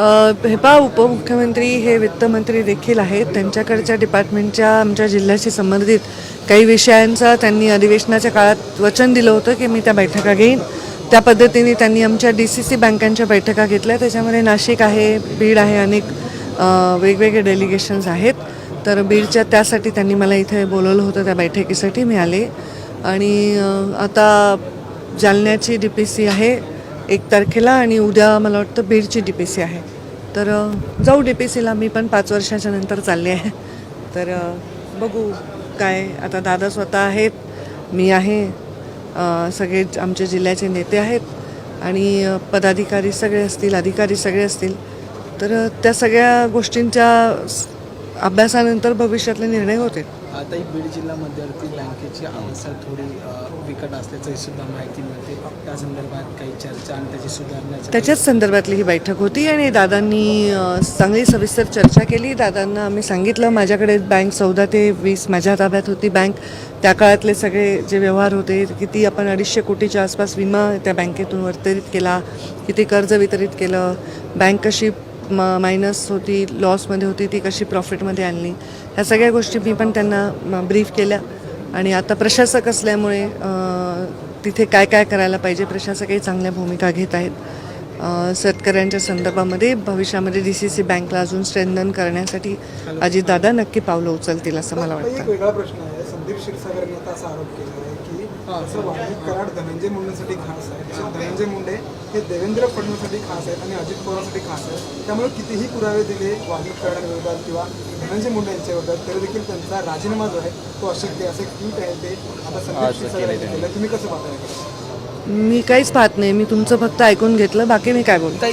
हे पहा, उपमुख्यमंत्री हे वित्तमंत्री देखील आहेत. त्यांच्याकडच्या डिपार्टमेंटच्या आमच्या जिल्ह्याशी संबंधित काही विषयांचा त्यांनी अधिवेशनाच्या काळात वचन दिलं होतं की मी त्या बैठका घेईन. त्या पद्धतीने त्यांनी आमच्या DCC बँकांच्या बैठका घेतल्या. त्याच्यामध्ये नाशिक आहे, बीड आहे, अनेक वेगवेगळे डेलिगेशन्स आहेत. तर बीडच्या त्यासाठी त्यांनी मला इथे बोलवलं होतं, त्या बैठकीसाठी मी आले. आणि आता जालन्याची DPC आहे 1 तारखेला आणि उद्या मला वाटतं बीडची DPC आहे. तर जाऊ DPCला. मी पण 5 वर्षाच्या नंतर चालले आहे. तर बघू काय. आता दादा स्वतः आहेत, मी आहे, सगळे आमचे जिल्ह्याचे नेते आहेत आणि पदाधिकारी सगळे असतील, अधिकारी सगळे असतील. तर त्या सगळ्या गोष्टींच्या अभ्यासानंतर भविष्यातले निर्णय होते. आता ही बीड जिल्हा मध्यवर्ती बँकेची अवस्था थोडी बिकट असल्याची सुद्धा माहिती मिळते. त्या संदर्भात काही चर्चा आणि त्याची सुधारण्याच्या त्याच्याच संदर्भातली ही बैठक होती आणि दादांनी चांगली सविस्तर चर्चा केली. दादांना आम्ही सांगितलं माझ्याकडे बँक 14 ते 20 माझ्या ताब्यात होती बँक. त्या काळातले सगळे जे व्यवहार होते, किती आपण 250 कोटीच्या आसपास विमा त्या बँकेतून वितरित केला, किती कर्ज वितरित केलं, बँक कशी मायनस होती, लॉसमध्ये होती, ती कशी प्रॉफिटमध्ये आणली, ह्या सगळ्या गोष्टी मी पण त्यांना ब्रीफ केल्या. आणि आता प्रशासक असल्यामुळे तिथे काय काय करायला पाहिजे, प्रशासकही चांगल्या भूमिका घेत आहेत. शेतकऱ्यांच्या संदर्भामध्ये भविष्यामध्ये DCC बँकला अजून स्ट्रेंथन करण्यासाठी अजितदादा नक्की पावलं उचलतील असं मला वाटतं. एक वेगळा प्रश्न आहे. संदीप क्षीरसागरने आता असा आरोप केला आहे की असं वाल्मिक कराड धनंजय मुंडेंसाठी खास आहे, तसे धनंजय मुंडे हे देवेंद्र फडणवीससाठी खास आहेत आणि अजित पवारांसाठी खास आहेत. त्यामुळे कितीही पुरावे दिले वाल्मिक कराडांविरोधात किंवा धनंजय मुंडे यांच्या विरोधात तरी देखील त्यांचा राजीनामा जो आहे तो अशक्य, असे ट्विट आहे ते आता संदीप क्षीरसागरांनी केलं. तुम्ही कसं पाहताय? मी काहीच पाहत नाही. मी तुमचं फक्त ऐकून घेतलं, बाकी मी काय बोलतो.